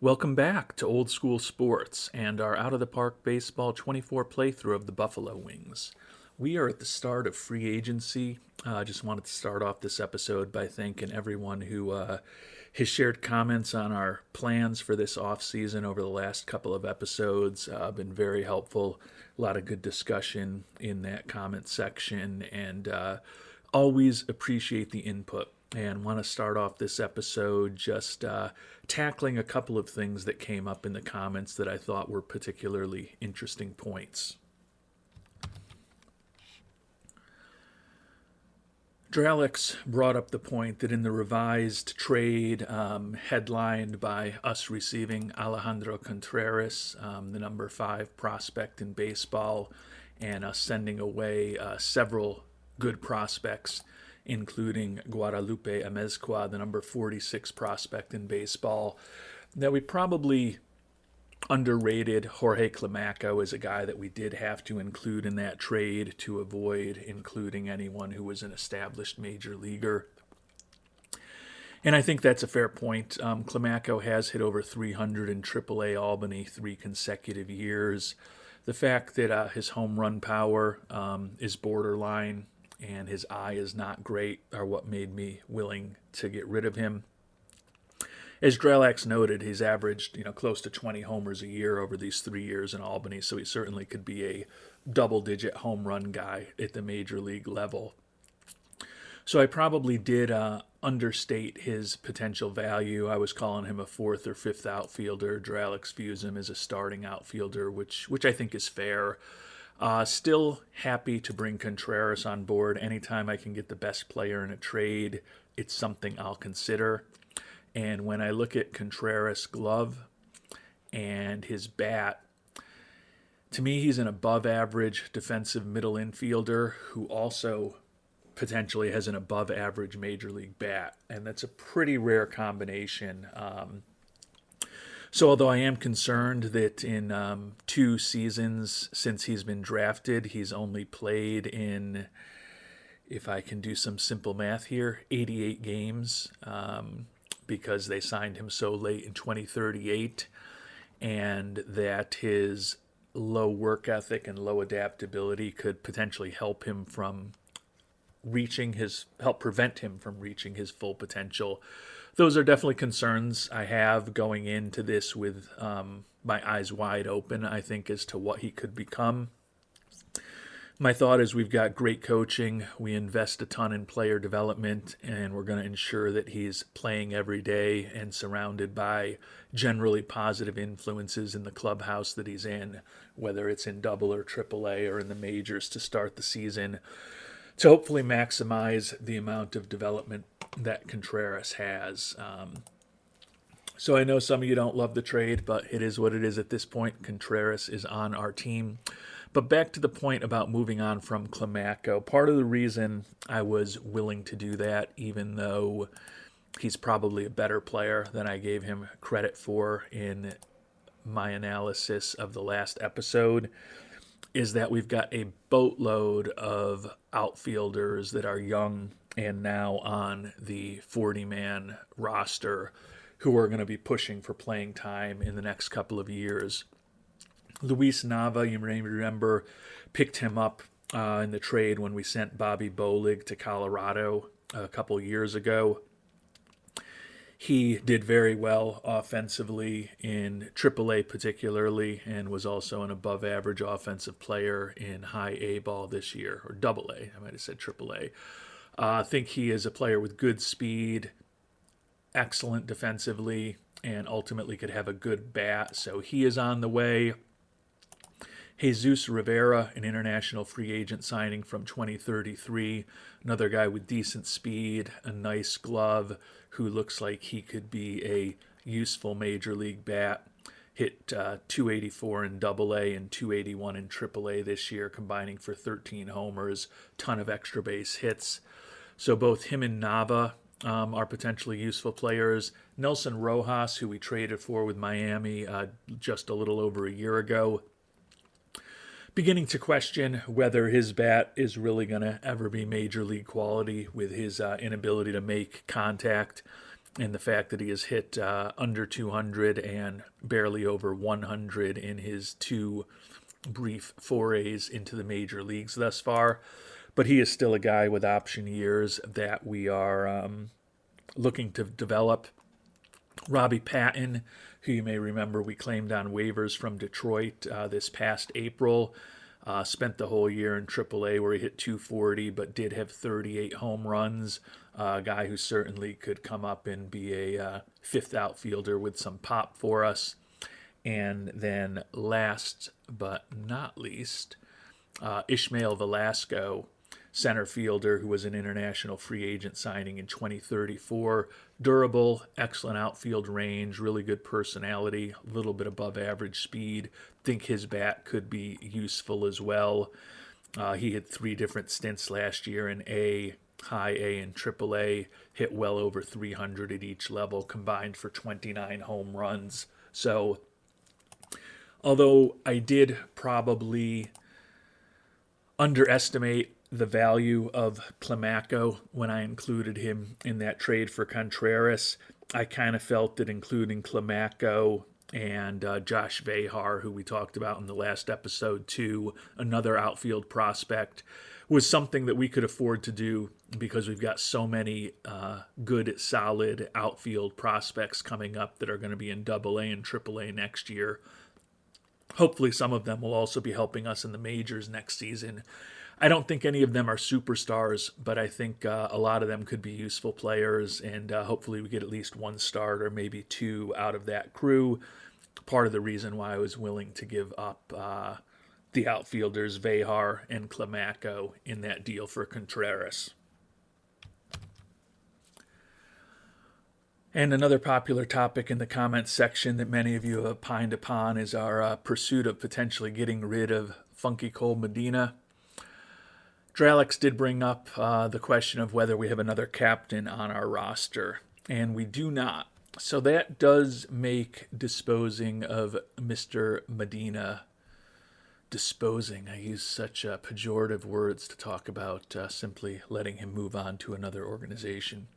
Welcome back to Old School Sports and our Out of the Park Baseball 24 playthrough of the Buffalo Wings. We are at the start of free agency. I just wanted to start off this episode by thanking everyone who has shared comments on our plans for this offseason over the last couple of episodes. Been very helpful. A lot of good discussion in that comment section, and always appreciate the input. And want to start off this episode just tackling a couple of things that came up in the comments that I thought were particularly interesting points. Dralix brought up the point that in the revised trade, headlined by us receiving Alejandro Contreras, the number 5 prospect in baseball, and us sending away several good prospects, including Guadalupe Amezcua, the number 46 prospect in baseball, that we probably underrated Jorge Climaco as a guy that we did have to include in that trade to avoid including anyone who was an established major leaguer. And I think that's a fair point. Climaco has hit over 300 in AAA Albany 3 consecutive years. The fact that his home run power is borderline and his eye is not great are what made me willing to get rid of him. As Dralax noted, he's averaged close to 20 homers a year over these 3 years in Albany, so he certainly could be a double-digit home run guy at the major league level. So I probably did understate his potential value. I was calling him a 4th or 5th outfielder. Dralax views him as a starting outfielder, which I think is fair. Still happy to bring Contreras on board. Anytime I can get the best player in a trade, it's something I'll consider. And when I look at Contreras' glove and his bat, to me he's an above-average defensive middle infielder who also potentially has an above-average major league bat. And that's a pretty rare combination. So although I am concerned that in 2 seasons since he's been drafted, he's only played in, if I can do some simple math here, 88 games because they signed him so late in 2038, and that his low work ethic and low adaptability could potentially help prevent him from reaching his full potential. Those are definitely concerns I have going into this with my eyes wide open, I think, as to what he could become. My thought is we've got great coaching, we invest a ton in player development, and we're going to ensure that he's playing every day and surrounded by generally positive influences in the clubhouse that he's in, whether it's in Double or AAA or in the majors to start the season, to hopefully maximize the amount of development that Contreras has. So I know some of you don't love the trade, but it is what it is at this point. Contreras is on our team. But back to the point about moving on from Climaco, part of the reason I was willing to do that, even though he's probably a better player than I gave him credit for in my analysis of the last episode, is that we've got a boatload of outfielders that are young and now on the 40-man roster who are going to be pushing for playing time in the next couple of years. Luis Nava, you may remember, picked him up in the trade when we sent Bobby Bolig to Colorado a couple years ago. He did very well offensively in AAA particularly, and was also an above-average offensive player in high A ball this year, or double A, I might have said AAA. I think he is a player with good speed, excellent defensively, and ultimately could have a good bat, so he is on the way. Jesus Rivera, an international free agent signing from 2033, another guy with decent speed, a nice glove, who looks like he could be a useful major league bat. Hit 284 in AA and 281 in AAA this year, combining for 13 homers, ton of extra base hits. So both him and Nava are potentially useful players. Nelson Rojas, who we traded for with Miami just a little over a year ago, beginning to question whether his bat is really going to ever be major league quality with his inability to make contact and the fact that he has hit under 200 and barely over 100 in his two brief forays into the major leagues thus far. But he is still a guy with option years that we are looking to develop. Robbie Patton, who you may remember we claimed on waivers from Detroit this past April, spent the whole year in AAA where he hit 240 but did have 38 home runs. A guy who certainly could come up and be a fifth outfielder with some pop for us. And then last but not least, Ishmael Velasco, center fielder who was an international free agent signing in 2034. Durable, excellent outfield range, really good personality, a little bit above average speed. Think his bat could be useful as well. He had 3 different stints last year in A, high A, and AAA, hit well over 300 at each level, combined for 29 home runs. So, although I did probably underestimate the value of Climaco when I included him in that trade for Contreras, I kind of felt that including Climaco and Josh Behar, who we talked about in the last episode too, another outfield prospect, was something that we could afford to do because we've got so many good, solid outfield prospects coming up that are going to be in AA and AAA next year. Hopefully some of them will also be helping us in the majors next season. I don't think any of them are superstars, but I think a lot of them could be useful players, and hopefully we get at least 1 start or maybe 2 out of that crew. Part of the reason why I was willing to give up the outfielders Vehar and Climaco in that deal for Contreras. And another popular topic in the comments section that many of you have opined upon is our pursuit of potentially getting rid of Funky Cole Medina. Dralix did bring up the question of whether we have another captain on our roster, and we do not. So that does make disposing of Mr. Medina, disposing, I use such pejorative words to talk about simply letting him move on to another organization.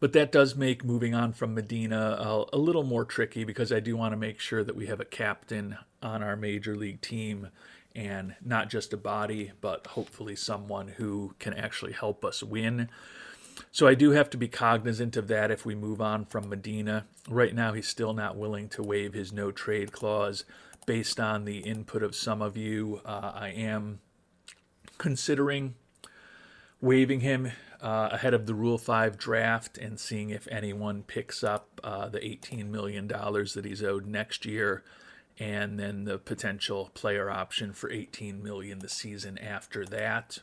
But that does make moving on from Medina a little more tricky because I do want to make sure that we have a captain on our major league team, and not just a body, but hopefully someone who can actually help us win. So I do have to be cognizant of that if we move on from Medina. Right now, he's still not willing to waive his no-trade clause. Based on the input of some of you, I am considering waiving him ahead of the Rule 5 draft and seeing if anyone picks up the $18 million that he's owed next year, and then the potential player option for $18 million the season after that.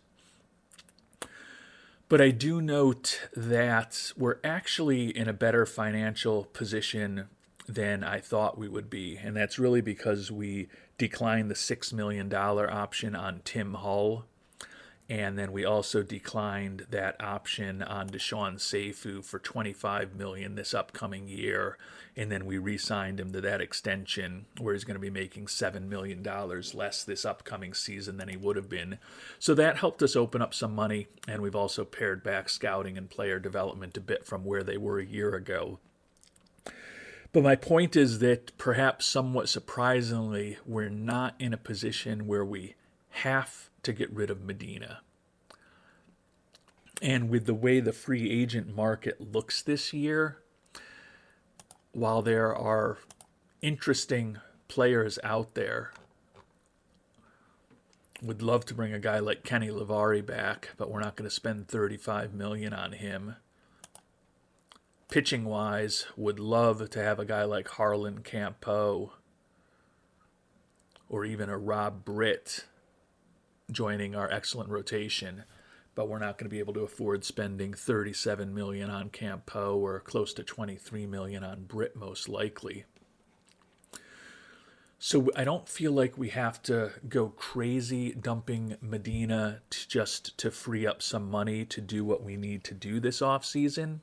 But I do note that we're actually in a better financial position than I thought we would be, and that's really because we declined the $6 million option on Tim Hull, and then we also declined that option on Deshaun Seifu for $25 million this upcoming year, and then we re-signed him to that extension where he's going to be making $7 million less this upcoming season than he would have been. So that helped us open up some money, and we've also pared back scouting and player development a bit from where they were a year ago. But my point is that perhaps somewhat surprisingly, we're not in a position where we have to get rid of Medina. And with the way the free agent market looks this year, while there are interesting players out there, would love to bring a guy like Kenny Lavari back, but we're not going to spend $35 million on him. Pitching wise, would love to have a guy like Harlan Campeau or even a Rob Britt joining our excellent rotation, but we're not going to be able to afford spending $37 million on Campeau or close to $23 million on Britt most likely. So I don't feel like we have to go crazy dumping Medina just to free up some money to do what we need to do this offseason.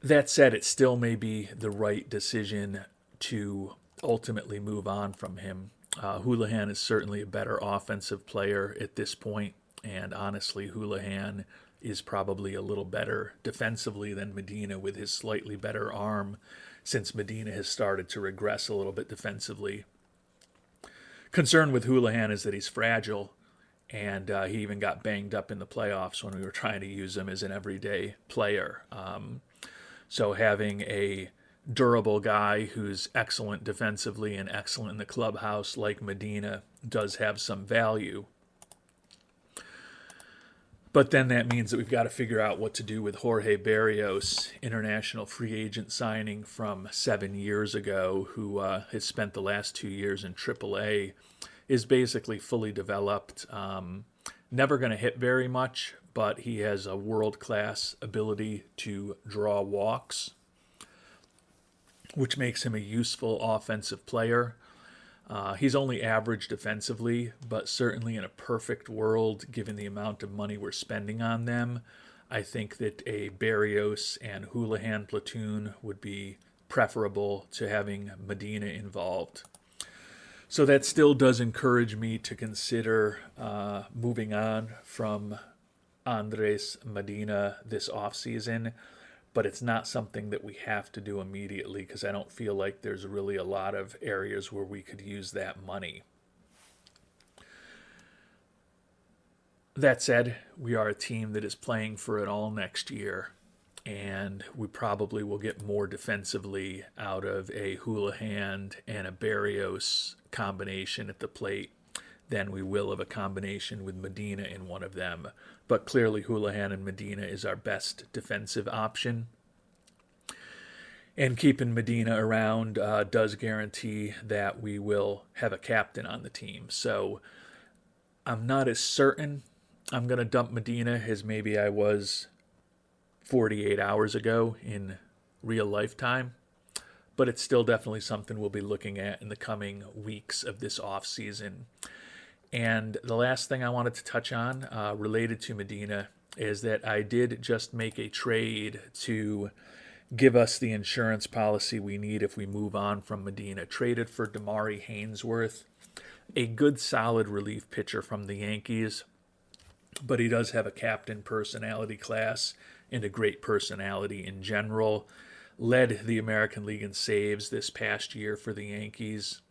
That said, it still may be the right decision to ultimately move on from him. Houlihan is certainly a better offensive player at this point, and honestly, Houlihan is probably a little better defensively than Medina with his slightly better arm, since Medina has started to regress a little bit defensively. Concern with Houlihan is that he's fragile, and he even got banged up in the playoffs when we were trying to use him as an everyday player. So having a durable guy who's excellent defensively and excellent in the clubhouse like Medina does have some value. But then that means that we've got to figure out what to do with Jorge Barrios, international free agent signing from 7 years ago, who has spent the last 2 years in AAA, is basically fully developed. Never going to hit very much, but he has a world-class ability to draw walks, which makes him a useful offensive player. He's only average defensively, but certainly in a perfect world, given the amount of money we're spending on them, I think that a Barrios and Houlihan platoon would be preferable to having Medina involved. So that still does encourage me to consider moving on from Andres Medina this offseason, but it's not something that we have to do immediately because I don't feel like there's really a lot of areas where we could use that money. That said, we are a team that is playing for it all next year, and we probably will get more defensively out of a Houlihan and a Barrios combination at the plate than we will of a combination with Medina in one of them. But clearly Houlihan and Medina is our best defensive option. And keeping Medina around does guarantee that we will have a captain on the team. So I'm not as certain I'm going to dump Medina as maybe I was 48 hours ago in real lifetime. But it's still definitely something we'll be looking at in the coming weeks of this off season. And the last thing I wanted to touch on related to Medina is that I did just make a trade to give us the insurance policy we need if we move on from Medina. Traded for Damari Hainsworth, a good solid relief pitcher from the Yankees, but he does have a captain personality class and a great personality in general. Led the American League in saves this past year for the Yankees.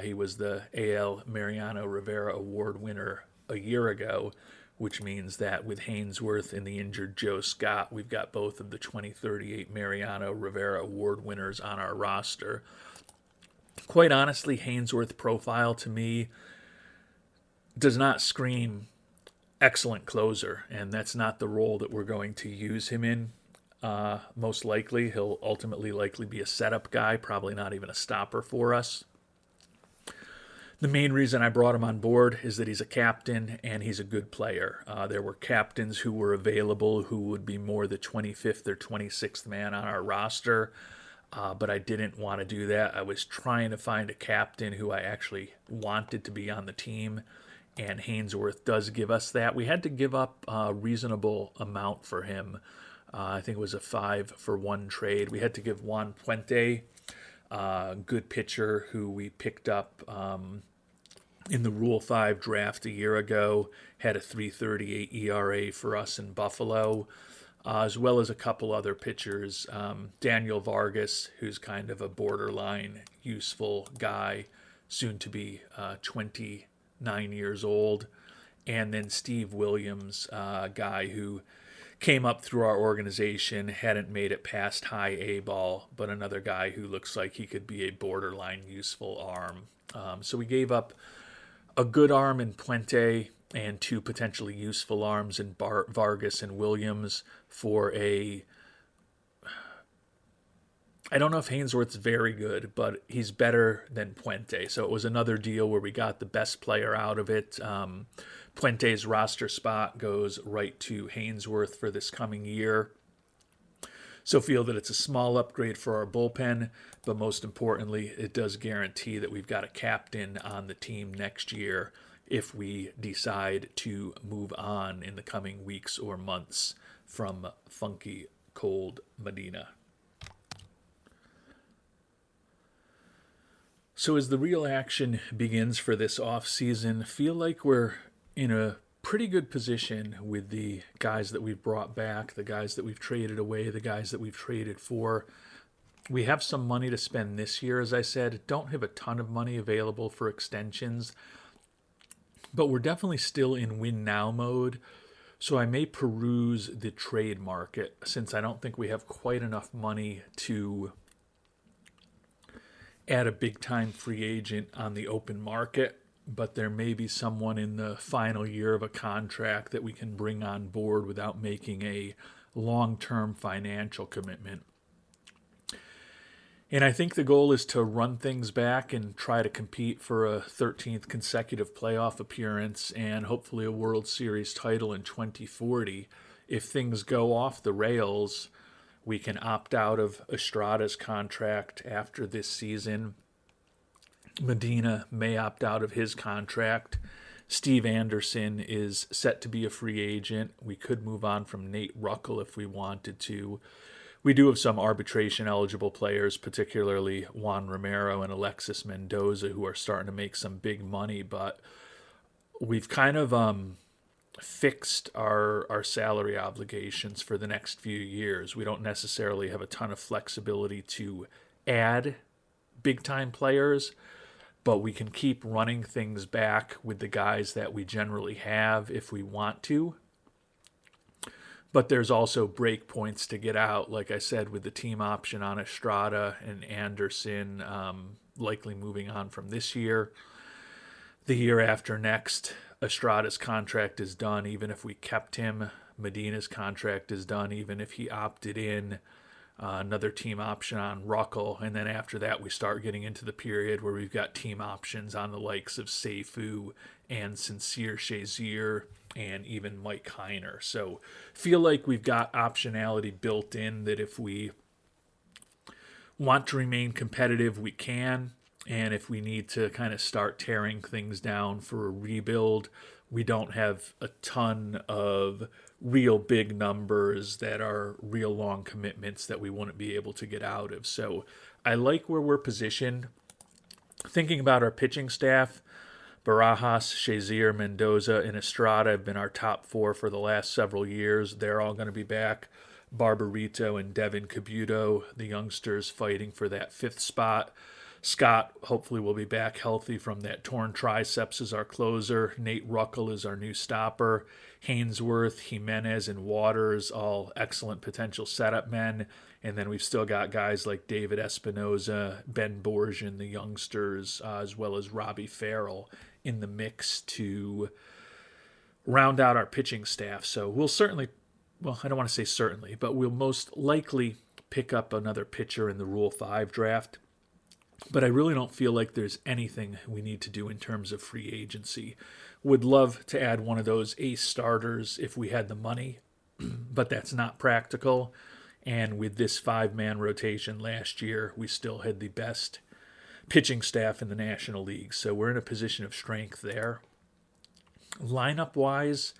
He was the AL Mariano Rivera Award winner a year ago, which means that with Hainsworth and the injured Joe Scott, we've got both of the 2038 Mariano Rivera Award winners on our roster. Quite honestly, Hainsworth profile to me does not scream excellent closer, and that's not the role that we're going to use him in. Most likely, he'll ultimately likely be a setup guy, probably not even a stopper for us. The main reason I brought him on board is that he's a captain and he's a good player. There were captains who were available who would be more the 25th or 26th man on our roster, but I didn't want to do that. I was trying to find a captain who I actually wanted to be on the team, and Hainsworth does give us that. We had to give up a reasonable amount for him. I think it was a 5-for-1 trade. We had to give Juan Puente, good pitcher who we picked up in the Rule 5 draft a year ago, had a 3.38 ERA for us in Buffalo, as well as a couple other pitchers. Daniel Vargas, who's kind of a borderline useful guy, soon to be 29 years old, and then Steve Williams, a guy who came up through our organization, hadn't made it past high A ball, but another guy who looks like he could be a borderline useful arm. So we gave up a good arm in Puente and two potentially useful arms in Vargas and Williams for a... I don't know if Hainsworth's very good, but he's better than Puente. So it was another deal where we got the best player out of it. Puente's roster spot goes right to Hainsworth for this coming year. So feel that it's a small upgrade for our bullpen, but most importantly, it does guarantee that we've got a captain on the team next year if we decide to move on in the coming weeks or months from funky cold Medina. So as the real action begins for this off season, feel like we're in a pretty good position with the guys that we've brought back, the guys that we've traded away, the guys that we've traded for. We have some money to spend this year, as I said. Don't have a ton of money available for extensions, but we're definitely still in win now mode. So I may peruse the trade market since I don't think we have quite enough money to add a big time free agent on the open market. But there may be someone in the final year of a contract that we can bring on board without making a long term financial commitment. And I think the goal is to run things back and try to compete for a 13th consecutive playoff appearance and hopefully a World Series title in 2040. If things go off the rails, we can opt out of Estrada's contract after this season. Medina may opt out of his contract. Steve Anderson is set to be a free agent. We could move on from Nate Ruckel if we wanted to. We do have some arbitration eligible players, particularly Juan Romero and Alexis Mendoza, who are starting to make some big money, but we've kind of fixed our salary obligations for the next few years. We don't necessarily have a ton of flexibility to add big time players, but we can keep running things back with the guys that we generally have if we want to. But there's also break points to get out, like I said, with the team option on Estrada and Anderson likely moving on from this year. The year after next, Estrada's contract is done, even if we kept him. Medina's contract is done, even if he opted in. Another team option on Ruckel, and then after that we start getting into the period where we've got team options on the likes of Seifu and Sincere Shazier and even Mike Heiner. So feel like we've got optionality built in that if we want to remain competitive, we can. And if we need to kind of start tearing things down for a rebuild, we don't have a ton of real big numbers that are real long commitments that we wouldn't be able to get out of. So I like where we're positioned. Thinking about our pitching staff, Barajas, Shazier, Mendoza, and Estrada have been our top four for the last several years. They're all going to be back. Barbarito and Devin Cabuto, the youngsters fighting for that fifth spot. Scott hopefully will be back healthy from that torn triceps as our closer. Nate Ruckel is our new stopper. Hainsworth, Jimenez, and Waters, all excellent potential setup men. And then we've still got guys like David Espinoza, Ben Borgian, the youngsters, as well as Robbie Farrell in the mix to round out our pitching staff. So we'll certainly, well, I don't want to say certainly, but we'll most likely pick up another pitcher in the Rule 5 draft. But I really don't feel like there's anything we need to do in terms of free agency. Would love to add one of those ace starters if we had the money, but that's not practical. And with this 5-man rotation last year, we still had the best pitching staff in the National League. So we're in a position of strength there. Lineup-wise,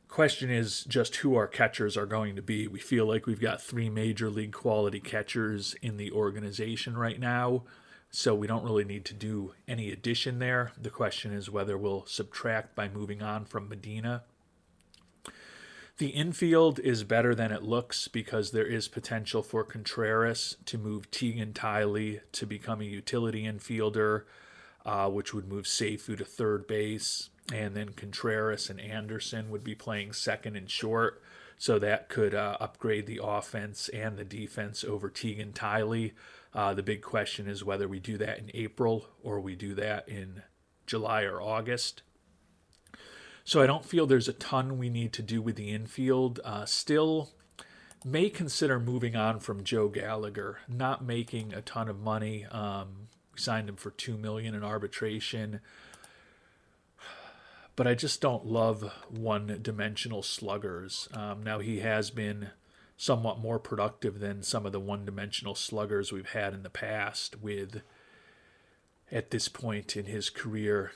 question is just who our catchers are going to be. We feel like we've got 3 major league quality catchers in the organization right now, so we don't really need to do any addition there. The question is whether we'll subtract by moving on from Medina. The infield is better than it looks because there is potential for Contreras to move Teagan Tiley to become a utility infielder, which would move Seifu to third base. And then Contreras and Anderson would be playing second and short. So that could upgrade the offense and the defense over Teagan Tiley. The big question is whether we do that in April or we do that in July or August. So I don't feel there's a ton we need to do with the infield. Still may consider moving on from Joe Gallagher, not making a ton of money. We signed him for $2 million in arbitration. But I just don't love one-dimensional sluggers. Now, he has been somewhat more productive than some of the one-dimensional sluggers we've had in the past with, at this point in his career,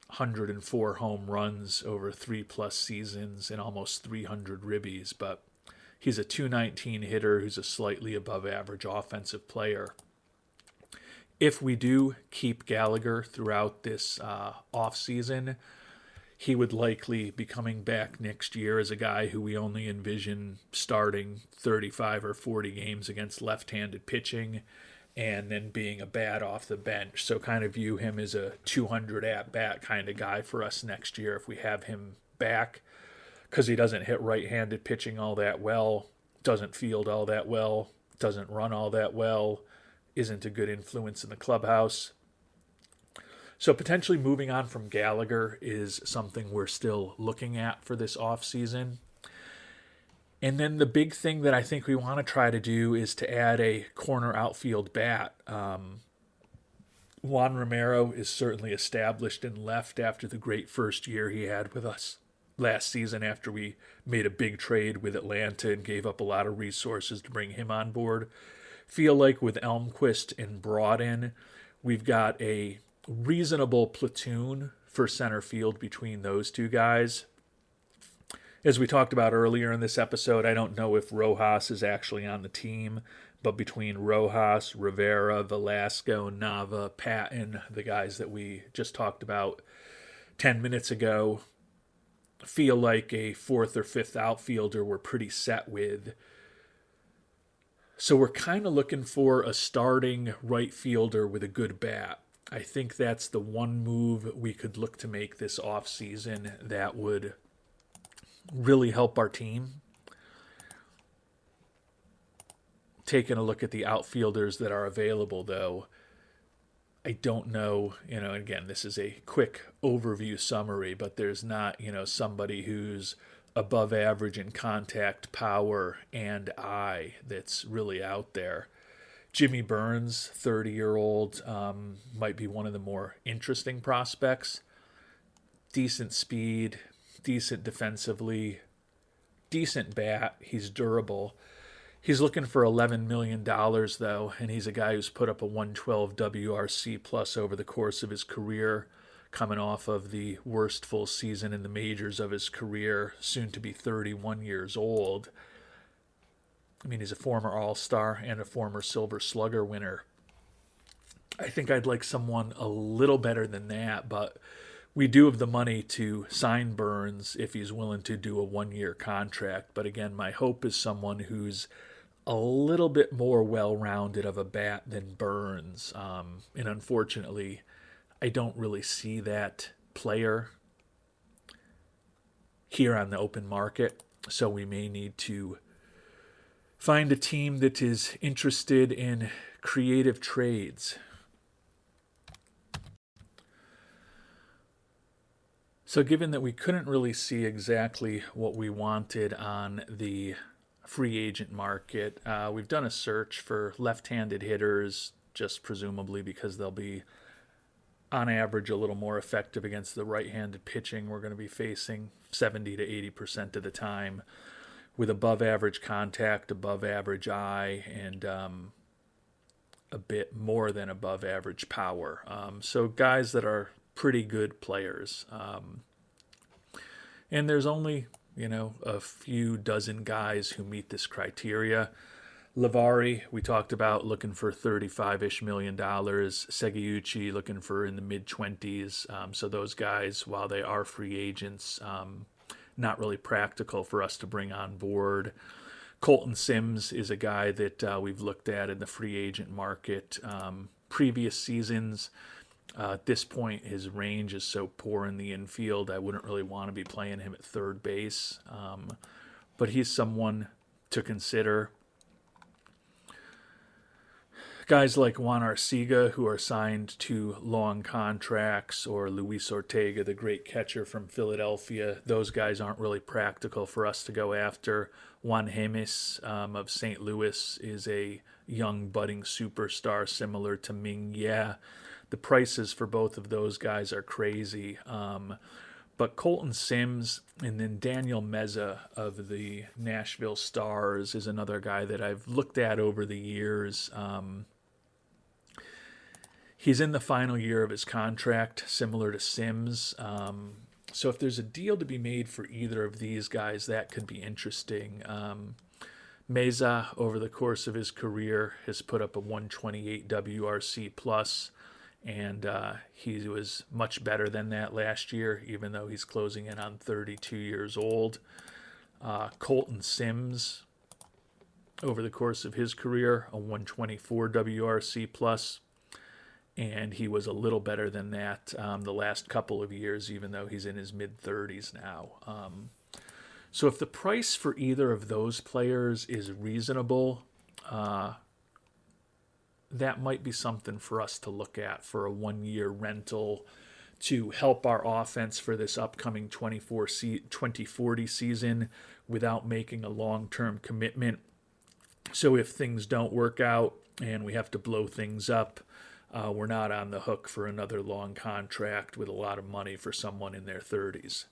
104 home runs over 3+ seasons and almost 300 ribbies. But he's a .219 hitter who's a slightly above-average offensive player. If we do keep Gallagher throughout this offseason, He would likely be coming back next year as a guy who we only envision starting 35 or 40 games against left-handed pitching and then being a bat off the bench. So kind of view him as a 200 at-bat kind of guy for us next year if we have him back, because he doesn't hit right-handed pitching all that well, doesn't field all that well, doesn't run all that well, isn't a good influence in the clubhouse. So potentially moving on from Gallagher is something we're still looking at for this offseason. And then the big thing that I think we want to try to do is to add a corner outfield bat. Juan Romero is certainly established in left after the great first year he had with us last season after we made a big trade with Atlanta and gave up a lot of resources to bring him on board. Feel like with Elmquist and Broaden, we've got a reasonable platoon for center field between those two guys. As we talked about earlier in this episode, I don't know if Rojas is actually on the team, but between Rojas, Rivera, Velasco, Nava, Patton, the guys that we just talked about 10 minutes ago, feel like a fourth or fifth outfielder we're pretty set with. So we're kind of looking for a starting right fielder with a good bat. I think that's the one move we could look to make this offseason that would really help our team. Taking a look at the outfielders that are available, though, I don't know, again, this is a quick overview summary, but there's not, somebody who's above average in contact, power, and eye that's really out there. Jimmy Burns, 30-year-old, might be one of the more interesting prospects. Decent speed, decent defensively, decent bat. He's durable. He's looking for $11 million, though, and he's a guy who's put up a 112 WRC plus over the course of his career, coming off of the worst full season in the majors of his career, soon to be 31 years old. I mean, he's a former All-Star and a former Silver Slugger winner. I think I'd like someone a little better than that, but we do have the money to sign Burns if he's willing to do a one-year contract. But again, my hope is someone who's a little bit more well-rounded of a bat than Burns. And unfortunately, I don't really see that player here on the open market. So we may need to find a team that is interested in creative trades. So given that we couldn't really see exactly what we wanted on the free agent market, we've done a search for left-handed hitters, just presumably because they'll be, on average, a little more effective against the right-handed pitching we're going to be facing 70 to 80% of the time, with above-average contact, above-average eye, and a bit more than above-average power. So guys that are pretty good players. And there's only, a few dozen guys who meet this criteria. Lavari, we talked about, looking for $35-ish million. Seguiuchi looking for in the mid-20s. So those guys, while they are free agents, not really practical for us to bring on board. Colton Sims is a guy that we've looked at in the free agent market. Previous seasons, at this point, his range is so poor in the infield, I wouldn't really want to be playing him at third base. But he's someone to consider. Guys like Juan Arcega, who are signed to long contracts, or Luis Ortega, the great catcher from Philadelphia, those guys aren't really practical for us to go after. Juan Hemis of St. Louis is a young budding superstar similar to Ming Ye. The prices for both of those guys are crazy. But Colton Sims and then Daniel Meza of the Nashville Stars is another guy that I've looked at over the years. He's in the final year of his contract, similar to Sims. So if there's a deal to be made for either of these guys, that could be interesting. Meza, over the course of his career, has put up a 128 WRC plus and he was much better than that last year, even though he's closing in on 32 years old. Colton Sims, over the course of his career, a 124 WRC plus, and he was a little better than that the last couple of years, even though he's in his mid 30s now. So if the price for either of those players is reasonable, that might be something for us to look at for a 1-year rental to help our offense for this upcoming 2040 season without making a long-term commitment. So if things don't work out and we have to blow things up, we're not on the hook for another long contract with a lot of money for someone in their 30s.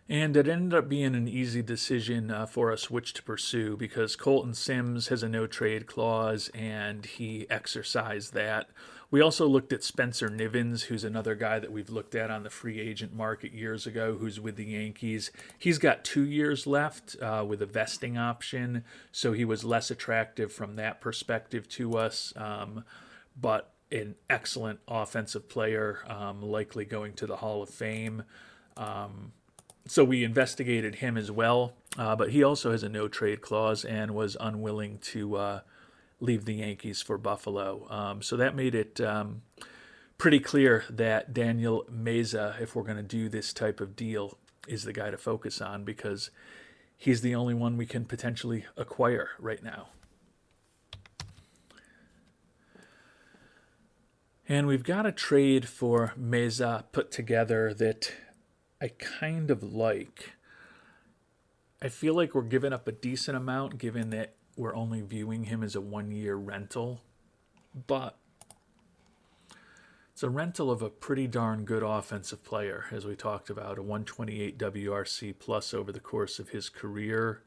And it ended up being an easy decision for us which to pursue, because Colton Sims has a no-trade clause, and he exercised that. We also looked at Spencer Nivens, who's another guy that we've looked at on the free agent market years ago, who's with the Yankees. He's got 2 years left with a vesting option, so he was less attractive from that perspective to us, but an excellent offensive player, likely going to the Hall of Fame. So we investigated him as well, but he also has a no-trade clause and was unwilling to leave the Yankees for Buffalo. So that made it pretty clear that Daniel Meza, if we're going to do this type of deal, is the guy to focus on, because he's the only one we can potentially acquire right now. And we've got a trade for Meza put together that I kind of like. I feel like we're giving up a decent amount given that we're only viewing him as a 1-year rental, but it's a rental of a pretty darn good offensive player, as we talked about, a 128 WRC plus over the course of his career.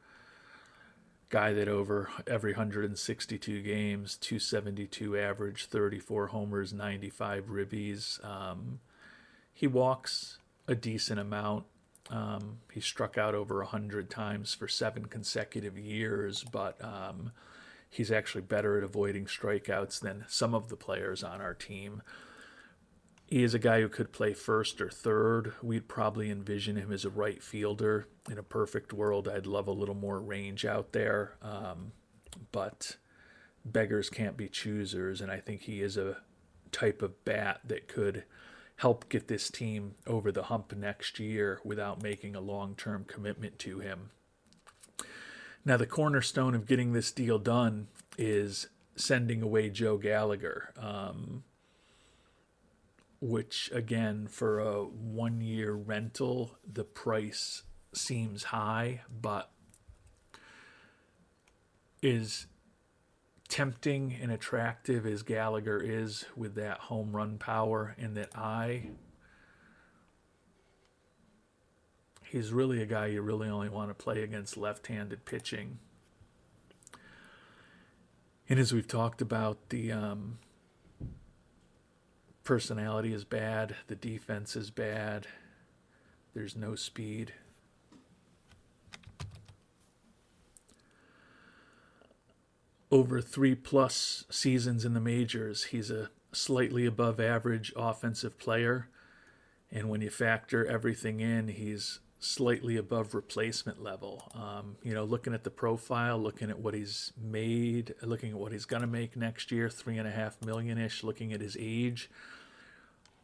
Guy that over every 162 games, 272 average, 34 homers, 95 ribbies. He walks a decent amount. He struck out over 100 times for 7 consecutive years, but he's actually better at avoiding strikeouts than some of the players on our team. He is a guy who could play first or third. We'd probably envision him as a right fielder. In a perfect world, I'd love a little more range out there, but beggars can't be choosers, and I think he is a type of bat that could help get this team over the hump next year without making a long-term commitment to him. Now, the cornerstone of getting this deal done is sending away Joe Gallagher, which, again, for a 1-year rental, the price seems high, but is tempting and attractive as Gallagher is with that home run power and that eye. He's really a guy you really only want to play against left-handed pitching. And as we've talked about, the personality is bad, the defense is bad, there's no speed. Over 3+ seasons in the majors, he's a slightly above average offensive player. And when you factor everything in, he's slightly above replacement level. Looking at the profile, looking at what he's made, looking at what he's going to make next year, $3.5 million-ish, looking at his age.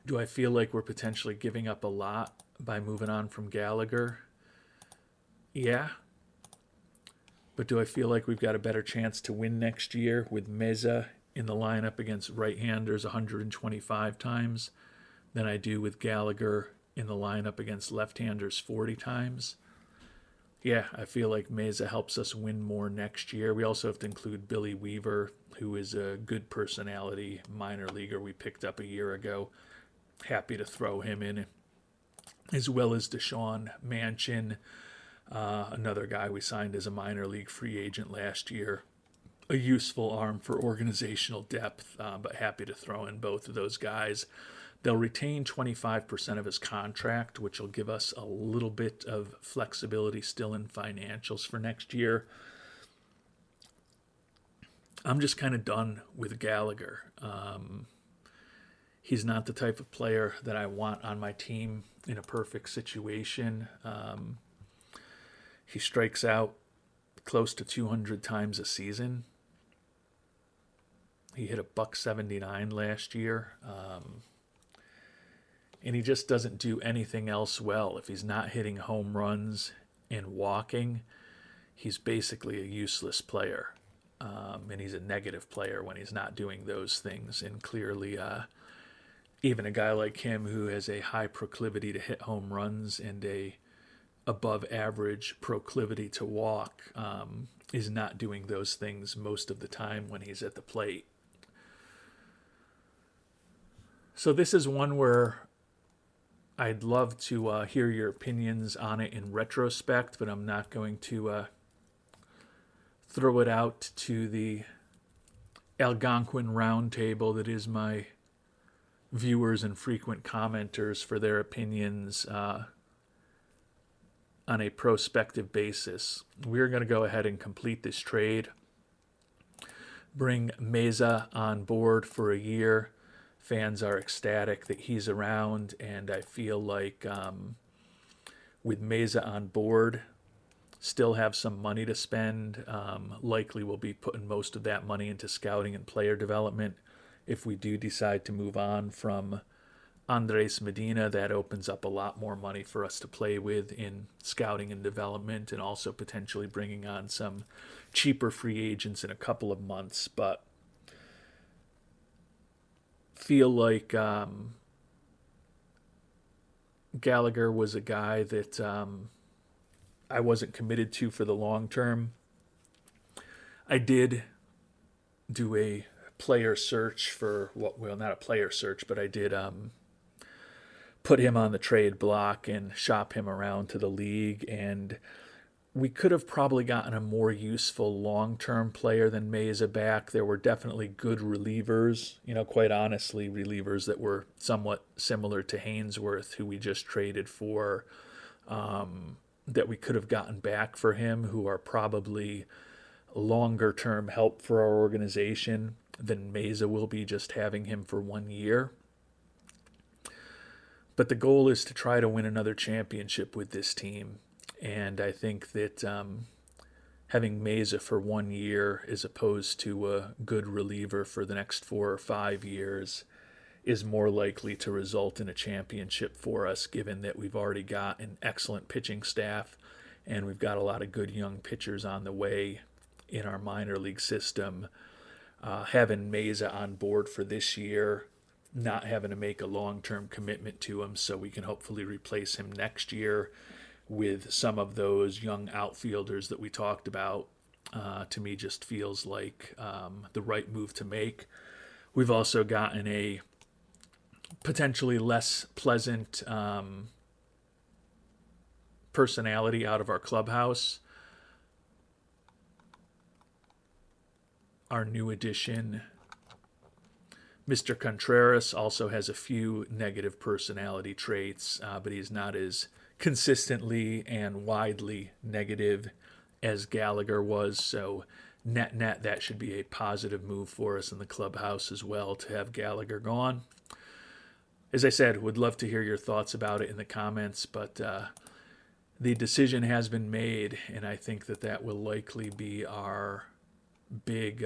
Do I feel like we're potentially giving up a lot by moving on from Gallagher? Yeah. But do I feel like we've got a better chance to win next year with Meza in the lineup against right-handers 125 times than I do with Gallagher in the lineup against left-handers 40 times? Yeah, I feel like Meza helps us win more next year. We also have to include Billy Weaver, who is a good personality minor leaguer we picked up a year ago. Happy to throw him in, as well as Deshaun Manchin, another guy we signed as a minor league free agent last year. A useful arm for organizational depth, but happy to throw in both of those guys. They'll retain 25% of his contract, which will give us a little bit of flexibility still in financials for next year. I'm just kind of done with Gallagher. He's not the type of player that I want on my team in a perfect situation. He strikes out close to 200 times a season. He hit a buck 79 last year. And he just doesn't do anything else well. If he's not hitting home runs and walking, he's basically a useless player. And he's a negative player when he's not doing those things. And clearly, even a guy like him who has a high proclivity to hit home runs and a above average proclivity to walk is not doing those things most of the time when he's at the plate. So this is one where I'd love to hear your opinions on it in retrospect, but I'm not going to throw it out to the Algonquin roundtable that is my viewers and frequent commenters for their opinions on a prospective basis. We're going to go ahead and complete this trade, bring Meza on board for a year. Fans are ecstatic that he's around, and I feel like with Meza on board, still have some money to spend. Likely we'll be putting most of that money into scouting and player development. If we do decide to move on from Andres Medina, that opens up a lot more money for us to play with in scouting and development, and also potentially bringing on some cheaper free agents in a couple of months. But feel like Gallagher was a guy that I wasn't committed to for the long term. I did do a player search for not a player search, but I did put him on the trade block and shop him around to the league, and we could have probably gotten a more useful long-term player than Meza back. There were definitely good relievers, quite honestly, relievers that were somewhat similar to Hainsworth, who we just traded for, that we could have gotten back for him, who are probably longer-term help for our organization than Meza will be just having him for 1 year. But the goal is to try to win another championship with this team. And I think that having Meza for 1 year as opposed to a good reliever for the next 4 or 5 years is more likely to result in a championship for us, given that we've already got an excellent pitching staff and we've got a lot of good young pitchers on the way in our minor league system. Having Meza on board for this year, not having to make a long-term commitment to him so we can hopefully replace him next year with some of those young outfielders that we talked about, to me just feels like the right move to make. We've also gotten a potentially less pleasant personality out of our clubhouse. Our new addition, Mr. Contreras, also has a few negative personality traits, but he's not as consistently and widely negative as Gallagher was. So net, that should be a positive move for us in the clubhouse as well to have Gallagher gone. As I said, would love to hear your thoughts about it in the comments, but the decision has been made, and I think that will likely be our big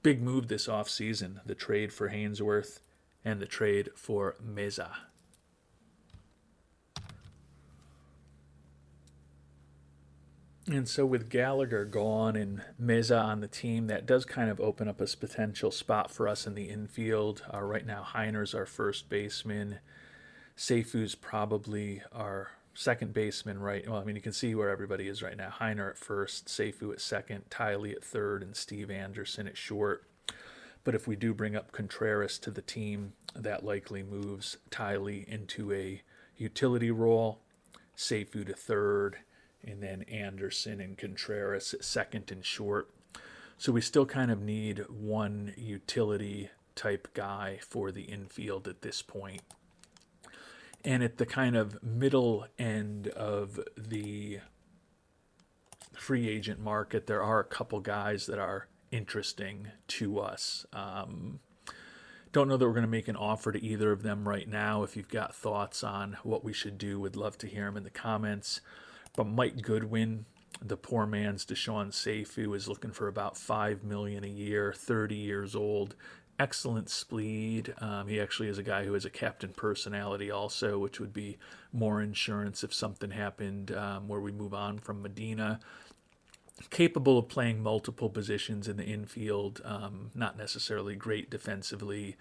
move this offseason, the trade for Hainsworth and the trade for Meza. And so with Gallagher gone and Meza on the team, that does kind of open up a potential spot for us in the infield. Right now, Heiner's our first baseman. Seifu's probably our second baseman, right? Well, I mean, you can see where everybody is right now. Heiner at first, Seifu at second, Tiley at third, and Steve Anderson at short. But if we do bring up Contreras to the team, that likely moves Tiley into a utility role, Seifu to third, and then Anderson and Contreras at second and short. So we still kind of need one utility type guy for the infield at this point. And at the kind of middle end of the free agent market, there are a couple guys that are interesting to us. Don't know that we're going to make an offer to either of them right now. If you've got thoughts on what we should do, would love to hear them in the comments. But Mike Goodwin, the poor man's Deshaun Seifu, is looking for about $5 million a year, 30 years old. Excellent speed. He actually is a guy who has a captain personality also, which would be more insurance if something happened where we move on from Medina. Capable of playing multiple positions in the infield, not necessarily great defensively.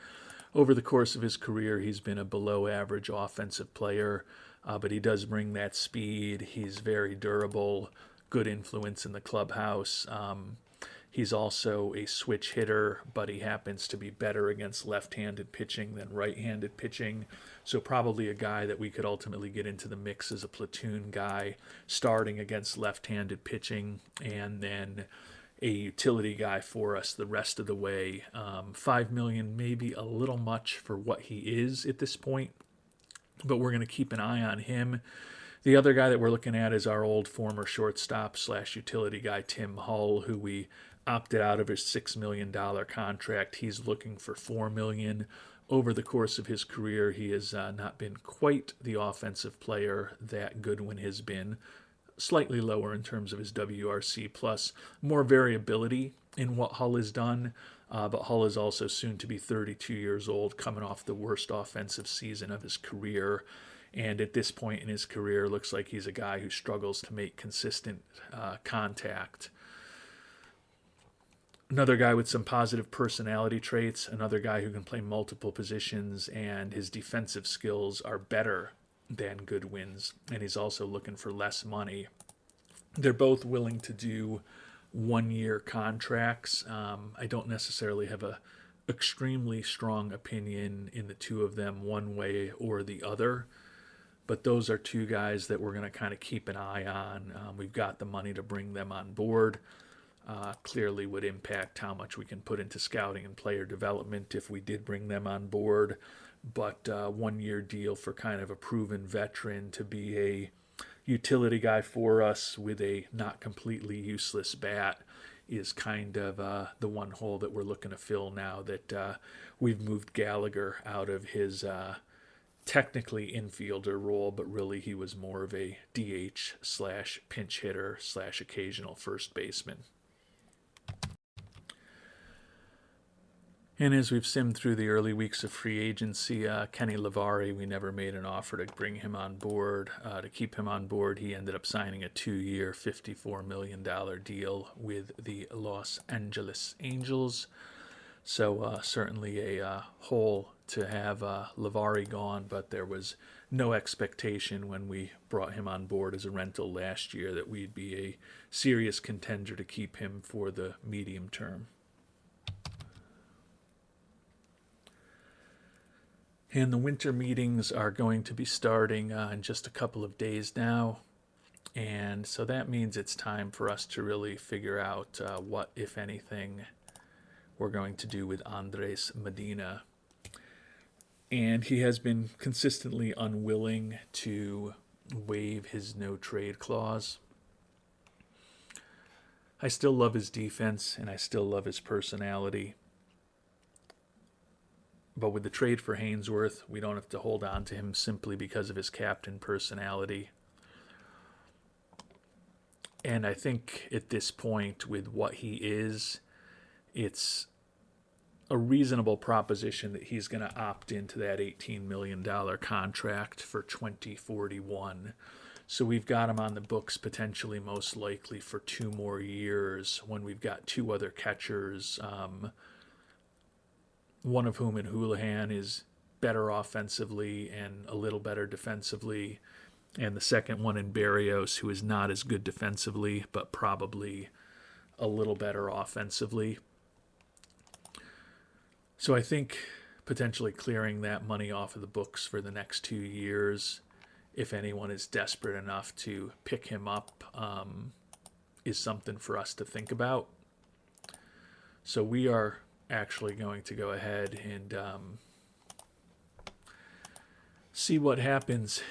Over the course of his career, he's been a below average offensive player, but he does bring that speed. He's very durable, good influence in the clubhouse. He's also a switch hitter, but he happens to be better against left-handed pitching than right-handed pitching. So probably a guy that we could ultimately get into the mix as a platoon guy, starting against left-handed pitching, and then a utility guy for us the rest of the way. $5 million, maybe a little much for what he is at this point, but we're going to keep an eye on him. The other guy that we're looking at is our old former shortstop / utility guy, Tim Hull, who we opted out of his $6 million contract. He's looking for $4 million. Over the course of his career, he has not been quite the offensive player that Goodwin has been. Slightly lower in terms of his WRC plus, more variability in what Hull has done. But Hull is also soon to be 32 years old, coming off the worst offensive season of his career. And at this point in his career, looks like he's a guy who struggles to make consistent contact. Another guy with some positive personality traits, another guy who can play multiple positions, and his defensive skills are better than Goodwin's, and he's also looking for less money. They're both willing to do one-year contracts. I don't necessarily have a extremely strong opinion in the two of them one way or the other, but those are two guys that we're going to kind of keep an eye on. We've got the money to bring them on board. Clearly would impact how much we can put into scouting and player development if we did bring them on board. But 1 year deal for kind of a proven veteran to be a utility guy for us with a not completely useless bat is kind of the one hole that we're looking to fill now that we've moved Gallagher out of his technically infielder role, but really he was more of a DH / pinch hitter / occasional first baseman. And as we've simmed through the early weeks of free agency, Kenny Lavari, we never made an offer to bring him on board. To keep him on board, he ended up signing a 2-year, $54 million deal with the Los Angeles Angels. So certainly a hole to have Lavari gone, but there was no expectation when we brought him on board as a rental last year that we'd be a serious contender to keep him for the medium term. And the winter meetings are going to be starting in just a couple of days now. And so that means it's time for us to really figure out what, if anything, we're going to do with Andres Medina. And he has been consistently unwilling to waive his no-trade clause. I still love his defense, and I still love his personality. But with the trade for Hainsworth, we don't have to hold on to him simply because of his captain personality. And I think at this point, with what he is, it's a reasonable proposition that he's going to opt into that $18 million contract for 2041. So we've got him on the books potentially most likely for 2 more years when we've got 2 other catchers, one of whom in Houlihan is better offensively and a little better defensively, and the second one in Berrios, who is not as good defensively, but probably a little better offensively. So I think potentially clearing that money off of the books for the next 2 years, if anyone is desperate enough to pick him up, is something for us to think about. So we are actually going to go ahead and see what happens.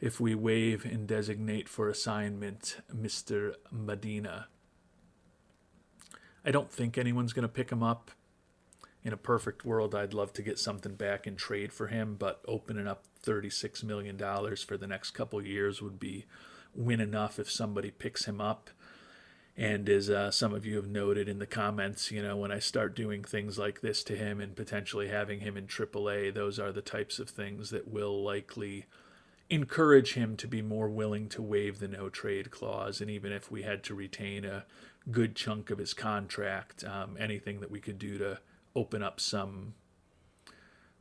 if we waive and designate for assignment Mr. Medina. I don't think anyone's going to pick him up. In a perfect world, I'd love to get something back in trade for him, but opening up $36 million for the next couple of years would be win enough if somebody picks him up. And as some of you have noted in the comments, when I start doing things like this to him and potentially having him in AAA, those are the types of things that will likely encourage him to be more willing to waive the no trade clause. And even if we had to retain a good chunk of his contract, anything that we could do to open up some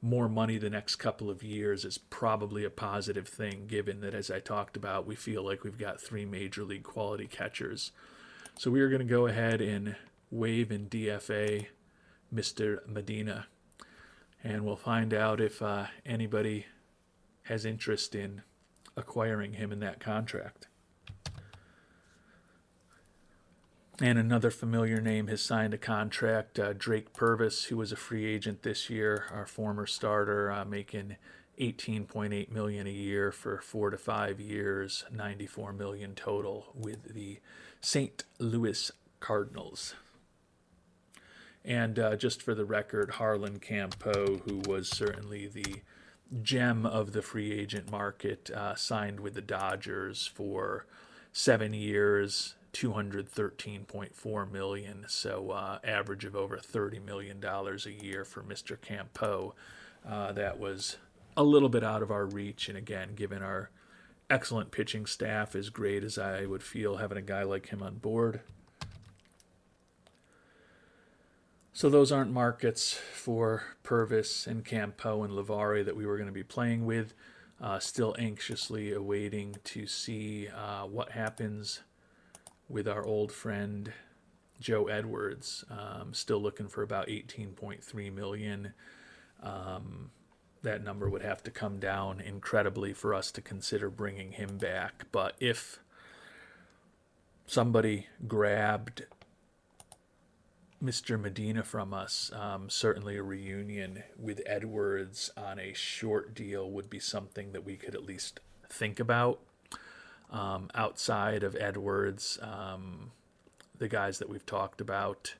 more money the next couple of years is probably a positive thing, given that, as I talked about, we feel like we've got 3 major league quality catchers. So we are going to go ahead and waive and DFA Mr. Medina, and we'll find out if anybody has interest in acquiring him in that contract. And another familiar name has signed a contract, Drake Purvis, who was a free agent this year, our former starter, making $18.8 million a year for 4 to 5 years, $94 million total with the St. Louis Cardinals. And just for the record, Harlan Campeau, who was certainly the gem of the free agent market, signed with the Dodgers for 7 years, $213.4 million, so average of over $30 million a year for Mr. Campeau. That was a little bit out of our reach, and again, given our excellent pitching staff, as great as I would feel having a guy like him on board. So those aren't markets for Purvis and Campeau and Lavari that we were going to be playing with. Still anxiously awaiting to see what happens with our old friend Joe Edwards. Still looking for about $18.3 million. That number would have to come down incredibly for us to consider bringing him back. But if somebody grabbed Mr. Medina from us, certainly a reunion with Edwards on a short deal would be something that we could at least think about. Outside of Edwards, the guys that we've talked about,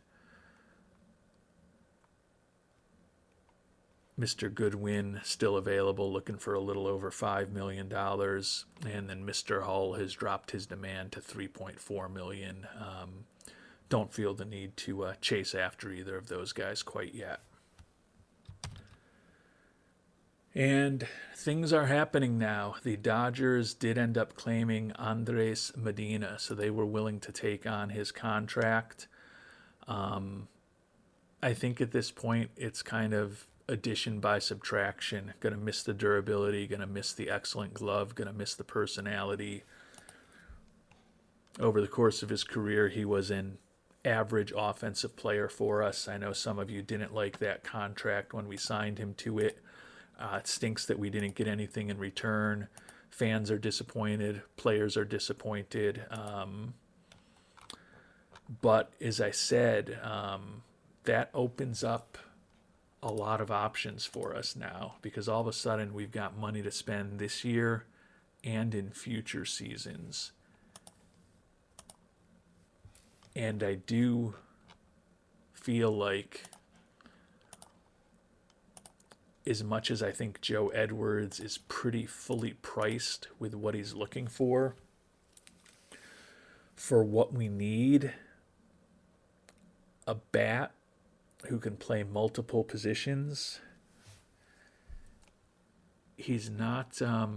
Mr. Goodwin still available, looking for a little over $5 million, and then Mr. Hull has dropped his demand to $3.4 million. Don't feel the need to chase after either of those guys quite yet. And things are happening now. The Dodgers did end up claiming Andres Medina, so they were willing to take on his contract. I think at this point it's kind of addition by subtraction. Going to miss the durability, going to miss the excellent glove, going to miss the personality. Over the course of his career, he was an average offensive player for us. I know some of you didn't like that contract when we signed him to it. It stinks that we didn't get anything in return. Fans are disappointed. Players are disappointed. But as I said, that opens up a lot of options for us now, because all of a sudden we've got money to spend this year and in future seasons. And I do feel like, as much as I think Joe Edwards is pretty fully priced with what he's looking for what we need, a bat who can play multiple positions, he's not the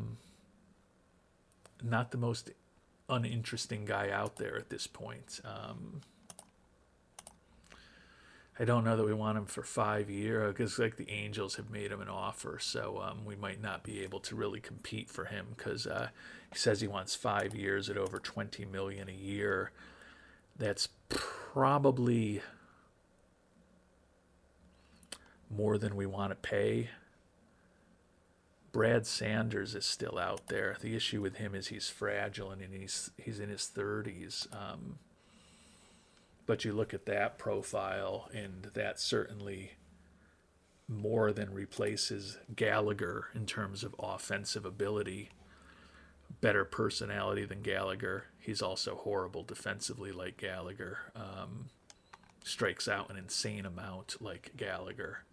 most uninteresting guy out there at this point. I don't know that we want him for 5 years, because like the Angels have made him an offer, so we might not be able to really compete for him, because he says he wants 5 years at over $20 million a year. That's probably more than we want to pay. Brad Sanders is still out there. The issue with him is he's fragile and he's in his 30s. But you look at that profile, and that certainly more than replaces Gallagher in terms of offensive ability. better personality than Gallagher. He's also horrible defensively like Gallagher. Strikes out an insane amount like Gallagher.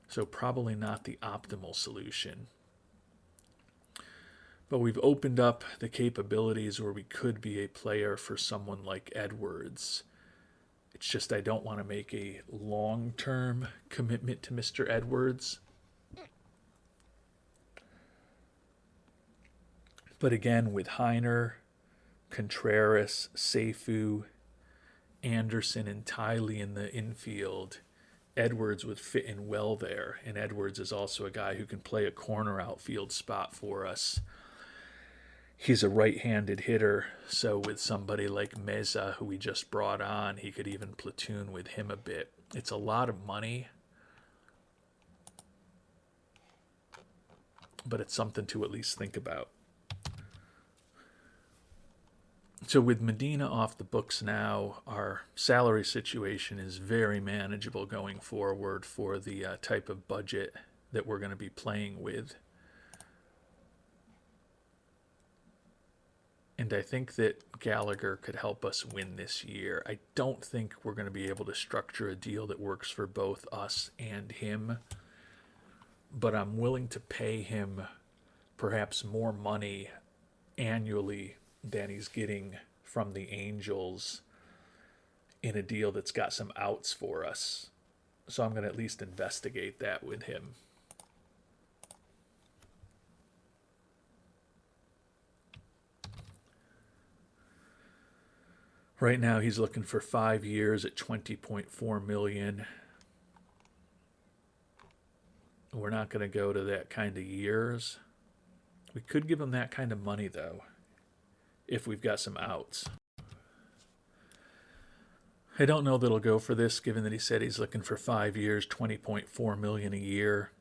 So probably not the optimal solution. But we've opened up the capabilities where we could be a player for someone like Edwards. It's just I don't want to make a long-term commitment to Mr. Edwards. But again, with Heiner, Contreras, Seifu, Anderson, and Tiley in the infield, Edwards would fit in well there. And Edwards is also a guy who can play a corner outfield spot for us. He's a right-handed hitter, so with somebody like Meza, who we just brought on, he could even platoon with him a bit. It's a lot of money, but it's something to at least think about. So with Medina off the books now, our salary situation is very manageable going forward for the type of budget that we're going to be playing with. And I think that Gallagher could help us win this year. I don't think we're going to be able to structure a deal that works for both us and him, but I'm willing to pay him perhaps more money annually than he's getting from the Angels in a deal that's got some outs for us. So I'm going to at least investigate that with him. Right now he's looking for 5 years at $20.4 million. We're not going to go to that kind of years. We could give him that kind of money, though, if we've got some outs. I don't know that he'll go for this, given that he said he's looking for 5 years, $20.4 million a year.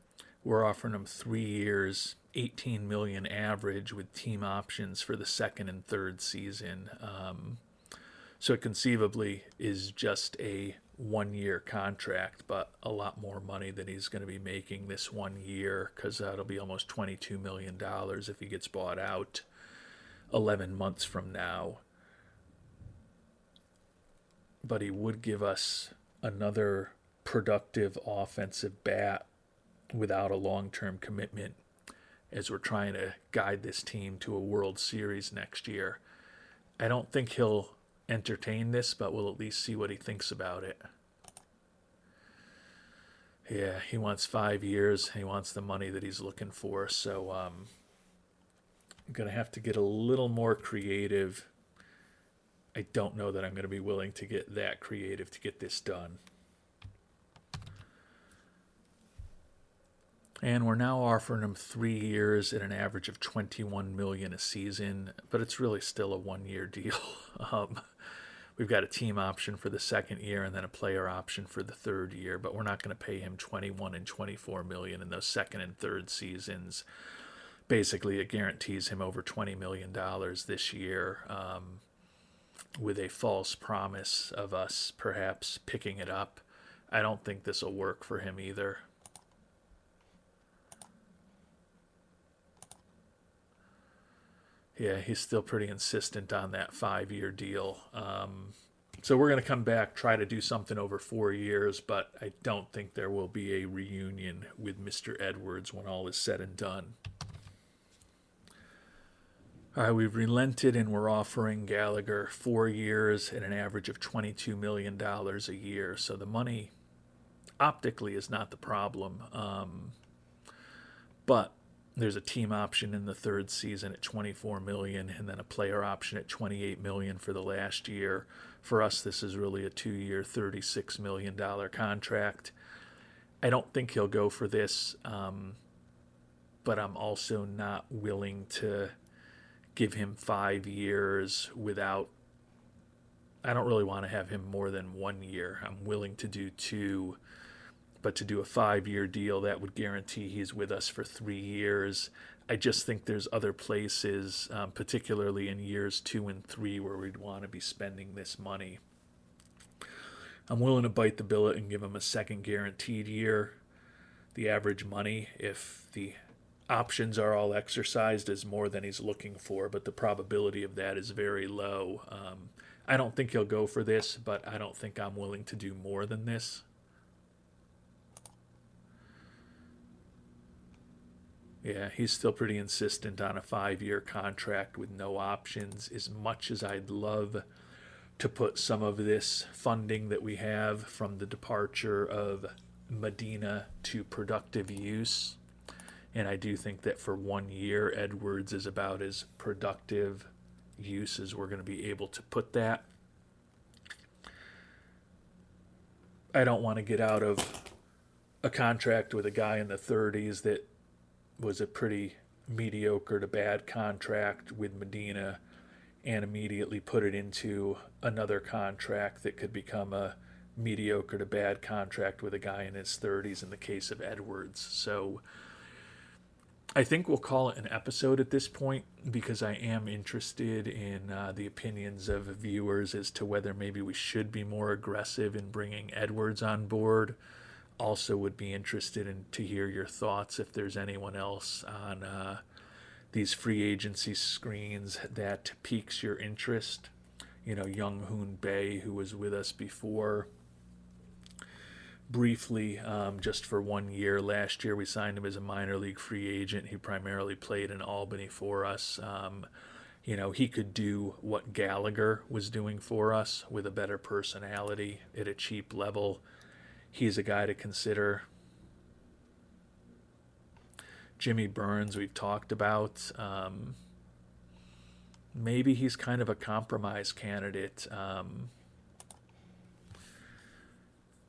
We're offering him 3 years, $18 million average with team options for the second and third season. So it conceivably is just a 1-year contract, but a lot more money than he's going to be making this 1 year, because that'll be almost $22 million if he gets bought out 11 months from now. But he would give us another productive offensive bat without a long-term commitment as we're trying to guide this team to a World Series next year. I don't think he'll entertain this, but we'll at least see what he thinks about it. Yeah, he wants 5 years. He wants the money that he's looking for. So I'm going to have to get a little more creative. I don't know that I'm going to be willing to get that creative to get this done. And we're now offering him 3 years at an average of $21 million a season, but it's really still a 1-year deal. We've got a team option for the second year and then a player option for the third year, but we're not going to pay him $21 and $24 million in those second and third seasons. Basically, it guarantees him over $20 million this year, with a false promise of us perhaps picking it up. I don't think this will work for him either. Yeah, he's still pretty insistent on that 5-year deal. So we're going to come back, try to do something over 4 years, but I don't think there will be a reunion with Mr. Edwards when all is said and done. All right, we've relented and we're offering Gallagher 4 years at an average of $22 million a year. So the money optically is not the problem. But there's a team option in the third season at $24 million and then a player option at $28 million for the last year. For us, this is really a 2-year, $36 million contract. I don't think he'll go for this, but I'm also not willing to give him 5 years without... I don't really want to have him more than 1 year. I'm willing to do 2, but to do a 5-year deal, that would guarantee he's with us for 3 years. I just think there's other places, particularly in years 2 and 3, where we'd want to be spending this money. I'm willing to bite the bullet and give him a second guaranteed year. The average money, if the options are all exercised is more than he's looking for, but the probability of that is very low. I don't think he'll go for this, but I don't think I'm willing to do more than this. Yeah, he's still pretty insistent on a 5-year contract with no options. As much as I'd love to put some of this funding that we have from the departure of Medina to productive use, and I do think that for 1 year, Edwards is about as productive use as we're going to be able to put that. I don't want to get out of a contract with a guy in the 30s that was a pretty mediocre to bad contract with Medina and immediately put it into another contract that could become a mediocre to bad contract with a guy in his 30s in the case of Edwards. So I think we'll call it an episode at this point because I am interested in the opinions of viewers as to whether maybe we should be more aggressive in bringing Edwards on board. Also would be interested in to hear your thoughts if there's anyone else on these free agency screens that piques your interest. You know, Young Hoon Bae, who was with us before briefly, just for 1 year. Last year we signed him as a minor league free agent. He primarily played in Albany for us. You know, he could do what Gallagher was doing for us with a better personality at a cheap level. He's a guy to consider. Jimmy Burns, we've talked about. Maybe he's kind of a compromise candidate.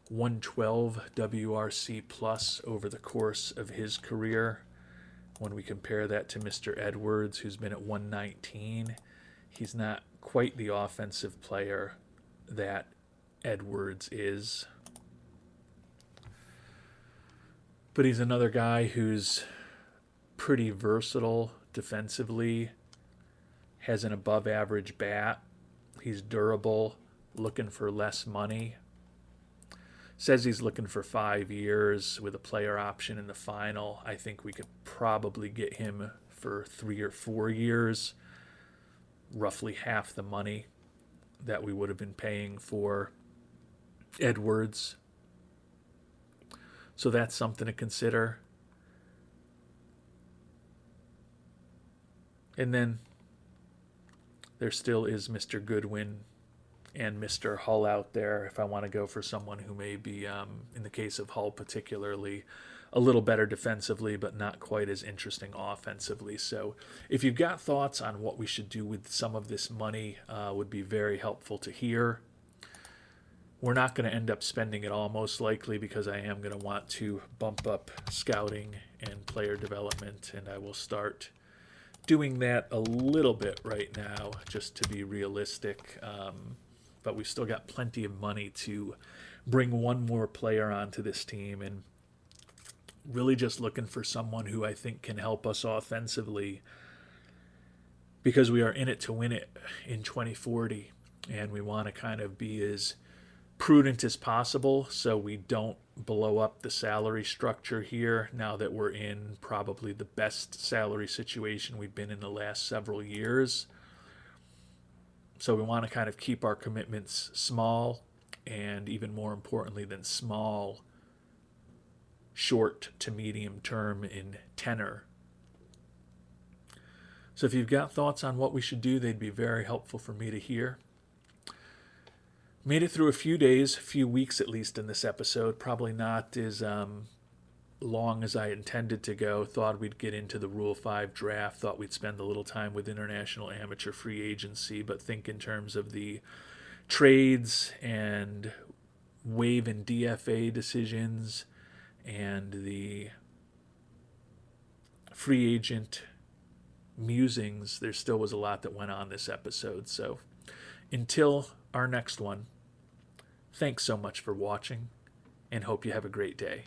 112 WRC plus over the course of his career. When we compare that to Mr. Edwards, who's been at 119, he's not quite the offensive player that Edwards is. But he's another guy who's pretty versatile defensively, has an above average bat, he's durable, looking for less money. Says he's looking for 5 years with a player option in the final. I think we could probably get him for 3 or 4 years, roughly half the money that we would have been paying for Edwards. So that's something to consider. And then there still is Mr. Goodwin and Mr. Hull out there if I want to go for someone who may be, in the case of Hull particularly, a little better defensively but not quite as interesting offensively. So if you've got thoughts on what we should do with some of this money, would be very helpful to hear. We're not going to end up spending it all, most likely, because I am going to want to bump up scouting and player development, and I will start doing that a little bit right now just to be realistic. But we've still got plenty of money to bring one more player onto this team, and really just looking for someone who I think can help us offensively, because we are in it to win it in 2040, and we want to kind of be as prudent as possible so we don't blow up the salary structure here now that we're in probably the best salary situation we've been in the last several years. So we want to kind of keep our commitments small, and even more importantly than small, short to medium term in tenor. So if you've got thoughts on what we should do, they'd be very helpful for me to hear. Made it through a few days, a few weeks at least in this episode. Probably not as long as I intended to go. Thought we'd get into the Rule 5 draft. Thought we'd spend a little time with international amateur free agency. But think in terms of the trades and waive and DFA decisions and the free agent musings, there still was a lot that went on this episode. So until our next one, thanks so much for watching, and hope you have a great day.